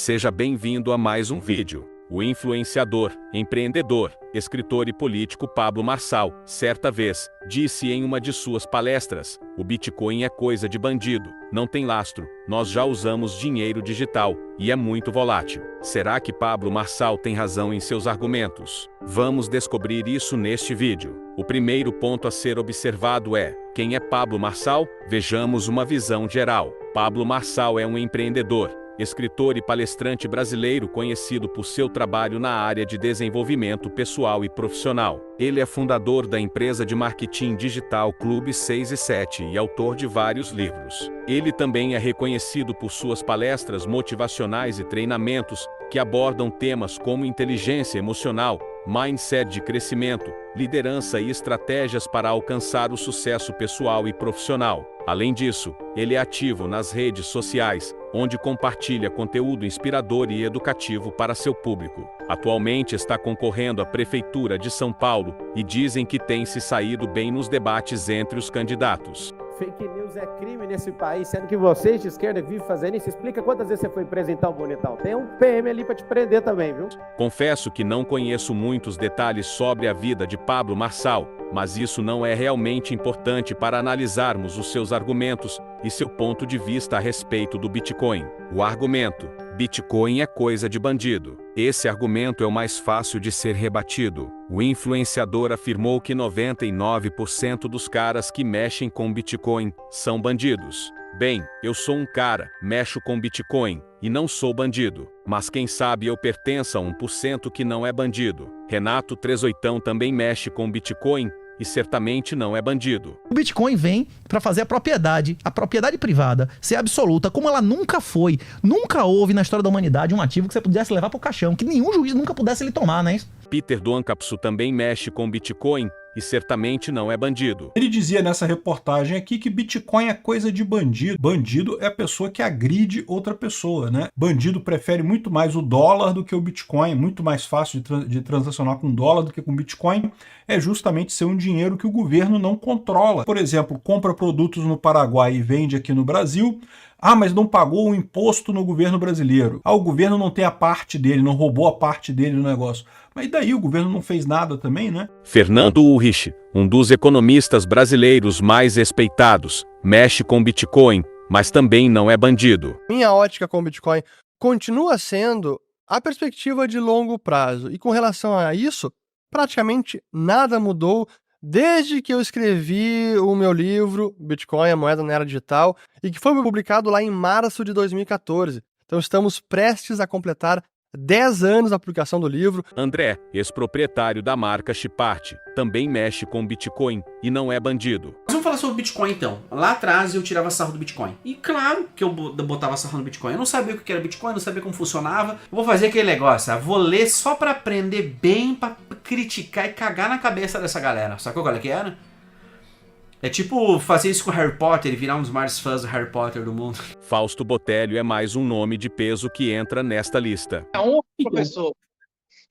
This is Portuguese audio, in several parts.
Seja bem-vindo a mais um vídeo. O influenciador, empreendedor, escritor e político Pablo Marçal, certa vez, disse em uma de suas palestras: "O Bitcoin é coisa de bandido, não tem lastro, nós já usamos dinheiro digital, e é muito volátil." Será que Pablo Marçal tem razão em seus argumentos? Vamos descobrir isso neste vídeo. O primeiro ponto a ser observado é: quem é Pablo Marçal? Vejamos uma visão geral. Pablo Marçal é um empreendedor, escritor e palestrante brasileiro conhecido por seu trabalho na área de desenvolvimento pessoal e profissional. Ele é fundador da empresa de marketing digital Clube 6 e 7 e autor de vários livros. Ele também é reconhecido por suas palestras motivacionais e treinamentos que abordam temas como inteligência emocional, mindset de crescimento, liderança e estratégias para alcançar o sucesso pessoal e profissional. Além disso, ele é ativo nas redes sociais, onde compartilha conteúdo inspirador e educativo para seu público. Atualmente está concorrendo à Prefeitura de São Paulo e dizem que tem se saído bem nos debates entre os candidatos. Fake news é crime nesse país, sendo que vocês de esquerda vivem fazendo isso. Explica quantas vezes você foi preso em tal bonitão. Tem um PM ali para te prender também, viu? Confesso que não conheço muitos detalhes sobre a vida de Pablo Marçal, mas isso não é realmente importante para analisarmos os seus argumentos e seu ponto de vista a respeito do Bitcoin. O argumento: Bitcoin é coisa de bandido. Esse argumento é o mais fácil de ser rebatido. O influenciador afirmou que 99% dos caras que mexem com Bitcoin são bandidos. Bem, eu sou um cara, mexo com Bitcoin, e não sou bandido. Mas quem sabe eu pertenço a 1% que não é bandido. Renato Trezoitão também mexe com Bitcoin e certamente não é bandido. O Bitcoin vem para fazer a propriedade privada, ser absoluta, como ela nunca foi. Nunca houve na história da humanidade um ativo que você pudesse levar pro caixão, que nenhum juiz nunca pudesse lhe tomar, né? Peter Doancapsu também mexe com Bitcoin e certamente não é bandido. Ele dizia nessa reportagem aqui que Bitcoin é coisa de bandido. Bandido é a pessoa que agride outra pessoa, né? Bandido prefere muito mais o dólar do que o Bitcoin, é muito mais fácil de transacionar com dólar do que com Bitcoin. É justamente ser um dinheiro que o governo não controla. Por exemplo, compra produtos no Paraguai e vende aqui no Brasil. Ah, mas não pagou o imposto no governo brasileiro. Ah, o governo não tem a parte dele, não roubou a parte dele no negócio. Mas e daí? O governo não fez nada também, né? Fernando Urrich, um dos economistas brasileiros mais respeitados, mexe com Bitcoin, mas também não é bandido. Minha ótica com o Bitcoin continua sendo a perspectiva de longo prazo. E com relação a isso, praticamente nada mudou desde que eu escrevi o meu livro Bitcoin, a moeda na era digital, e que foi publicado lá em março de 2014. Então estamos prestes a completar 10 anos da publicação do livro. André, ex-proprietário da marca Chipart, também mexe com Bitcoin e não é bandido. Vamos falar sobre Bitcoin então. Lá atrás eu tirava sarro do Bitcoin. E claro que eu botava sarro no Bitcoin. Eu não sabia o que era Bitcoin, não sabia como funcionava. Eu vou fazer aquele negócio, vou ler só pra aprender bem, pra criticar e cagar na cabeça dessa galera. Sacou qual é que era? É tipo fazer isso com Harry Potter e virar um dos maiores fãs do Harry Potter do mundo. Fausto Botelho é mais um nome de peso que entra nesta lista. Minha honra, professor.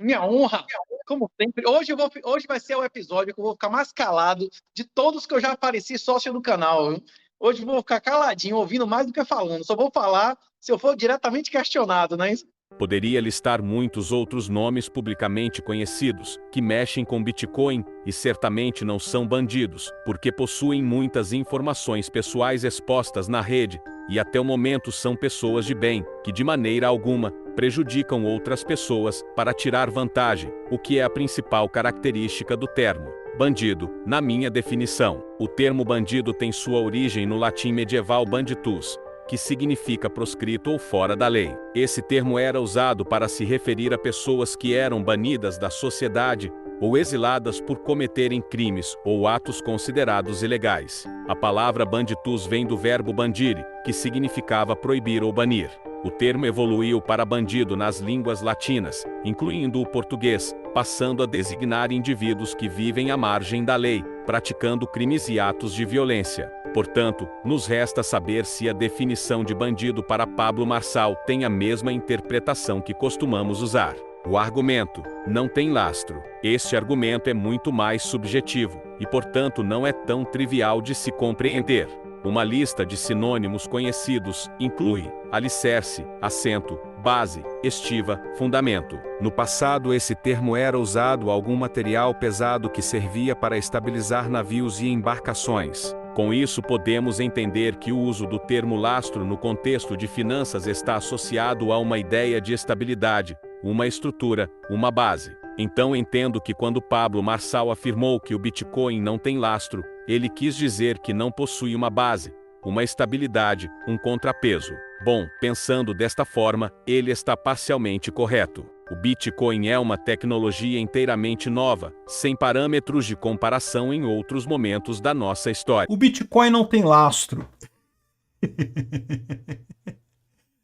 Minha honra. Como sempre. Hoje vai ser o episódio que eu vou ficar mais calado de todos que eu já apareci sócio do canal. Viu? Hoje eu vou ficar caladinho, ouvindo mais do que falando. Só vou falar se eu for diretamente questionado, né? Poderia listar muitos outros nomes publicamente conhecidos, que mexem com Bitcoin e certamente não são bandidos, porque possuem muitas informações pessoais expostas na rede, e até o momento são pessoas de bem, que de maneira alguma prejudicam outras pessoas para tirar vantagem, o que é a principal característica do termo bandido, na minha definição. O termo bandido tem sua origem no latim medieval banditus, que significa proscrito ou fora da lei. Esse termo era usado para se referir a pessoas que eram banidas da sociedade ou exiladas por cometerem crimes ou atos considerados ilegais. A palavra banditus vem do verbo bandire, que significava proibir ou banir. O termo evoluiu para bandido nas línguas latinas, incluindo o português, passando a designar indivíduos que vivem à margem da lei, praticando crimes e atos de violência. Portanto, nos resta saber se a definição de bandido para Pablo Marçal tem a mesma interpretação que costumamos usar. O argumento não tem lastro. Este argumento é muito mais subjetivo e, portanto, não é tão trivial de se compreender. Uma lista de sinônimos conhecidos inclui alicerce, assento, base, estiva, fundamento. No passado, esse termo era usado a algum material pesado que servia para estabilizar navios e embarcações. Com isso, podemos entender que o uso do termo lastro no contexto de finanças está associado a uma ideia de estabilidade, uma estrutura, uma base. Então entendo que quando Pablo Marçal afirmou que o Bitcoin não tem lastro, ele quis dizer que não possui uma base, uma estabilidade, um contrapeso. Bom, pensando desta forma, ele está parcialmente correto. O Bitcoin é uma tecnologia inteiramente nova, sem parâmetros de comparação em outros momentos da nossa história. O Bitcoin não tem lastro.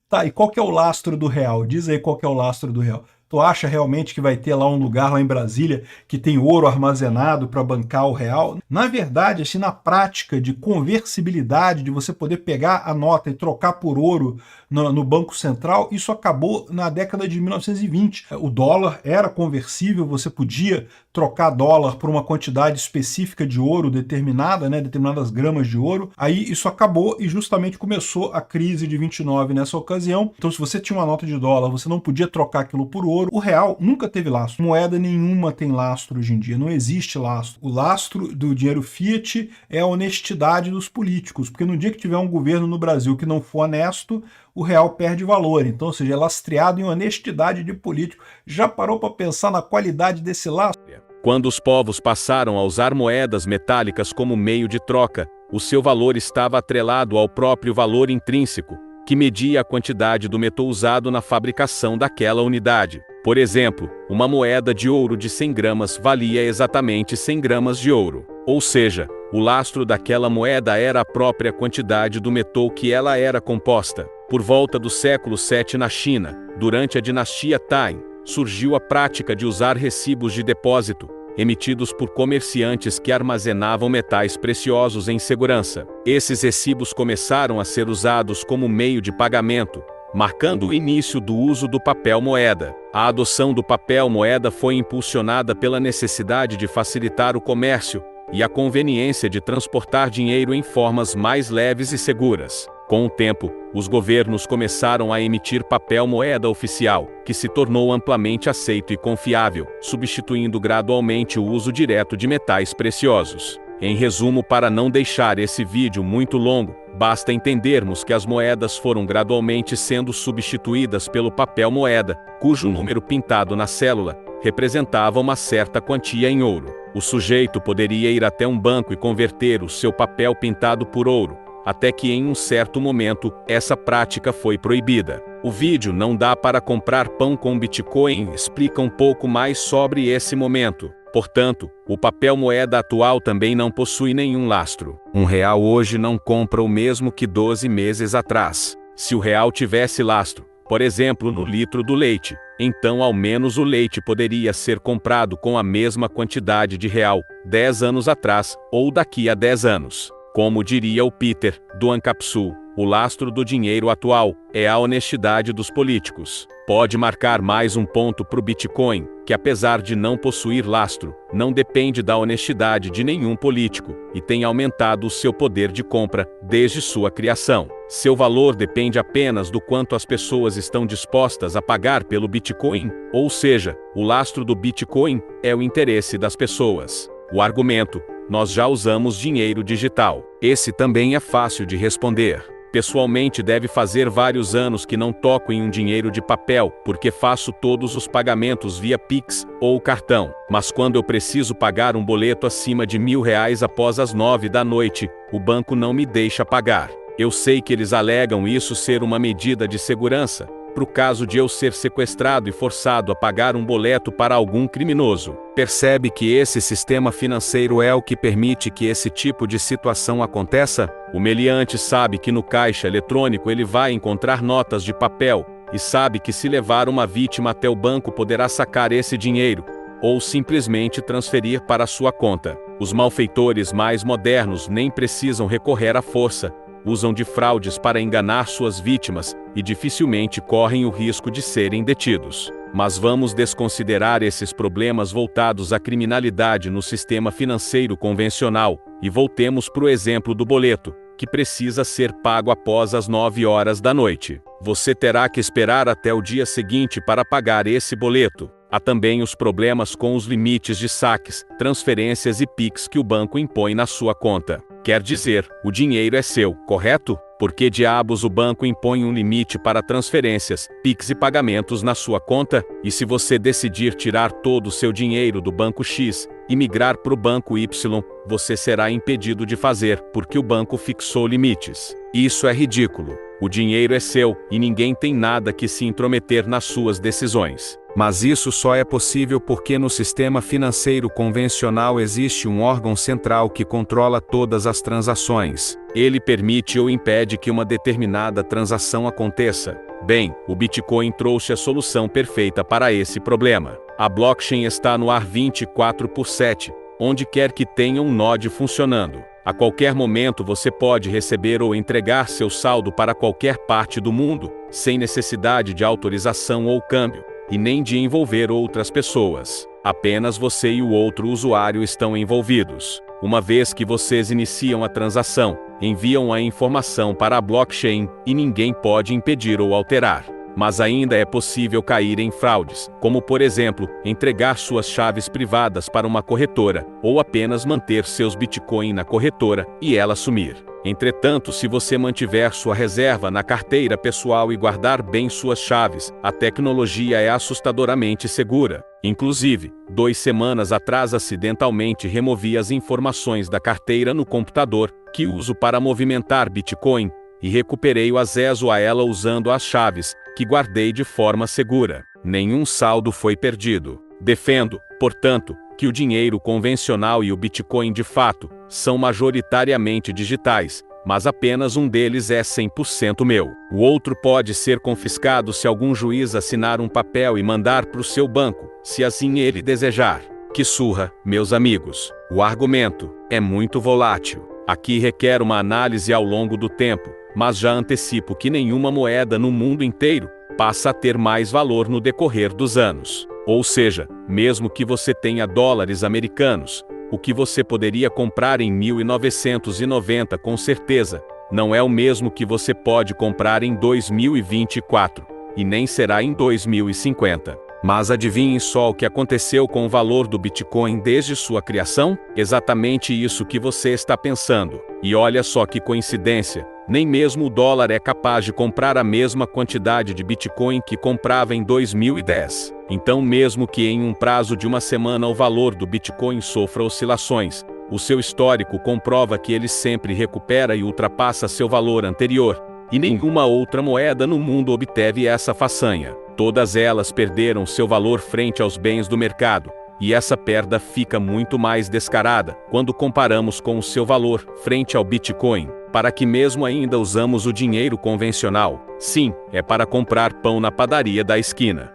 Tá, e qual que é o lastro do real? Diz aí qual que é o lastro do real. Tu acha realmente que vai ter lá um lugar lá em Brasília que tem ouro armazenado para bancar o real? Na verdade, assim, na prática de conversibilidade, de você poder pegar a nota e trocar por ouro no Banco Central, isso acabou na década de 1920. O dólar era conversível, você podia trocar dólar por uma quantidade específica de ouro determinada, né, determinadas gramas de ouro. Aí isso acabou e justamente começou a crise de 29 nessa ocasião. Então, se você tinha uma nota de dólar, você não podia trocar aquilo por ouro. O real nunca teve lastro. Moeda nenhuma tem lastro hoje em dia. Não existe lastro. O lastro do dinheiro fiat é a honestidade dos políticos, porque no dia que tiver um governo no Brasil que não for honesto, o real perde valor. Então, ou seja, é lastreado em honestidade de político. Já parou para pensar na qualidade desse lastro? Quando os povos passaram a usar moedas metálicas como meio de troca, o seu valor estava atrelado ao próprio valor intrínseco, que media a quantidade do metal usado na fabricação daquela unidade. Por exemplo, uma moeda de ouro de 100 gramas valia exatamente 100 gramas de ouro. Ou seja, o lastro daquela moeda era a própria quantidade do metal que ela era composta. Por volta do século VII na China, durante a dinastia Tang, surgiu a prática de usar recibos de depósito, emitidos por comerciantes que armazenavam metais preciosos em segurança. Esses recibos começaram a ser usados como meio de pagamento, marcando o início do uso do papel moeda. A adoção do papel moeda foi impulsionada pela necessidade de facilitar o comércio e a conveniência de transportar dinheiro em formas mais leves e seguras. Com o tempo, os governos começaram a emitir papel moeda oficial, que se tornou amplamente aceito e confiável, substituindo gradualmente o uso direto de metais preciosos. Em resumo, para não deixar esse vídeo muito longo, basta entendermos que as moedas foram gradualmente sendo substituídas pelo papel moeda, cujo número pintado na célula representava uma certa quantia em ouro. O sujeito poderia ir até um banco e converter o seu papel pintado por ouro, até que em um certo momento, essa prática foi proibida. O vídeo Não Dá para Comprar Pão com Bitcoin explica um pouco mais sobre esse momento. Portanto, o papel moeda atual também não possui nenhum lastro. Um real hoje não compra o mesmo que 12 meses atrás. Se o real tivesse lastro, por exemplo, no litro do leite, então ao menos o leite poderia ser comprado com a mesma quantidade de real 10 anos atrás ou daqui a 10 anos. Como diria o Peter, do Ancapsul, o lastro do dinheiro atual é a honestidade dos políticos. Pode marcar mais um ponto para o Bitcoin, que apesar de não possuir lastro, não depende da honestidade de nenhum político, e tem aumentado o seu poder de compra desde sua criação. Seu valor depende apenas do quanto as pessoas estão dispostas a pagar pelo Bitcoin, ou seja, o lastro do Bitcoin é o interesse das pessoas. O argumento: nós já usamos dinheiro digital. Esse também é fácil de responder. Pessoalmente, deve fazer vários anos que não toco em um dinheiro de papel, porque faço todos os pagamentos via Pix ou cartão. Mas quando eu preciso pagar um boleto acima de R$1.000 após as 9 da noite, o banco não me deixa pagar. Eu sei que eles alegam isso ser uma medida de segurança, para o caso de eu ser sequestrado e forçado a pagar um boleto para algum criminoso. Percebe que esse sistema financeiro é o que permite que esse tipo de situação aconteça? O meliante sabe que no caixa eletrônico ele vai encontrar notas de papel, e sabe que se levar uma vítima até o banco poderá sacar esse dinheiro, ou simplesmente transferir para sua conta. Os malfeitores mais modernos nem precisam recorrer à força, usam de fraudes para enganar suas vítimas e dificilmente correm o risco de serem detidos. Mas vamos desconsiderar esses problemas voltados à criminalidade no sistema financeiro convencional e voltemos para o exemplo do boleto, que precisa ser pago após as 9 horas da noite. Você terá que esperar até o dia seguinte para pagar esse boleto. Há também os problemas com os limites de saques, transferências e PIX que o banco impõe na sua conta. Quer dizer, o dinheiro é seu, correto? Por que diabos o banco impõe um limite para transferências, PIX e pagamentos na sua conta? E se você decidir tirar todo o seu dinheiro do banco X e migrar para o banco Y, você será impedido de fazer, porque o banco fixou limites. Isso é ridículo. O dinheiro é seu e ninguém tem nada que se intrometer nas suas decisões. Mas isso só é possível porque no sistema financeiro convencional existe um órgão central que controla todas as transações. Ele permite ou impede que uma determinada transação aconteça. Bem, o Bitcoin trouxe a solução perfeita para esse problema. A blockchain está no ar 24/7, onde quer que tenha um node funcionando. A qualquer momento você pode receber ou entregar seu saldo para qualquer parte do mundo, sem necessidade de autorização ou câmbio, e nem de envolver outras pessoas. Apenas você e o outro usuário estão envolvidos. Uma vez que vocês iniciam a transação, enviam a informação para a blockchain e ninguém pode impedir ou alterar. Mas ainda é possível cair em fraudes, como por exemplo, entregar suas chaves privadas para uma corretora, ou apenas manter seus Bitcoin na corretora e ela sumir. Entretanto, se você mantiver sua reserva na carteira pessoal e guardar bem suas chaves, a tecnologia é assustadoramente segura. Inclusive, 2 semanas atrás acidentalmente removi as informações da carteira no computador, que uso para movimentar Bitcoin, e recuperei o acesso a ela usando as chaves, que guardei de forma segura. Nenhum saldo foi perdido. Defendo, portanto, que o dinheiro convencional e o Bitcoin de fato são majoritariamente digitais, mas apenas um deles é 100% meu. O outro pode ser confiscado se algum juiz assinar um papel e mandar para o seu banco, se assim ele desejar. Que surra, meus amigos. O argumento é muito volátil. Aqui requer uma análise ao longo do tempo, mas já antecipo que nenhuma moeda no mundo inteiro passa a ter mais valor no decorrer dos anos. Ou seja, mesmo que você tenha dólares americanos, o que você poderia comprar em 1990 com certeza, não é o mesmo que você pode comprar em 2024, e nem será em 2050. Mas adivinhem só o que aconteceu com o valor do Bitcoin desde sua criação? Exatamente isso que você está pensando. E olha só que coincidência, nem mesmo o dólar é capaz de comprar a mesma quantidade de Bitcoin que comprava em 2010. Então, mesmo que em um prazo de uma semana o valor do Bitcoin sofra oscilações, o seu histórico comprova que ele sempre recupera e ultrapassa seu valor anterior, e nenhuma outra moeda no mundo obteve essa façanha. Todas elas perderam seu valor frente aos bens do mercado, e essa perda fica muito mais descarada quando comparamos com o seu valor frente ao Bitcoin. Para que mesmo ainda usamos o dinheiro convencional? Sim, é para comprar pão na padaria da esquina.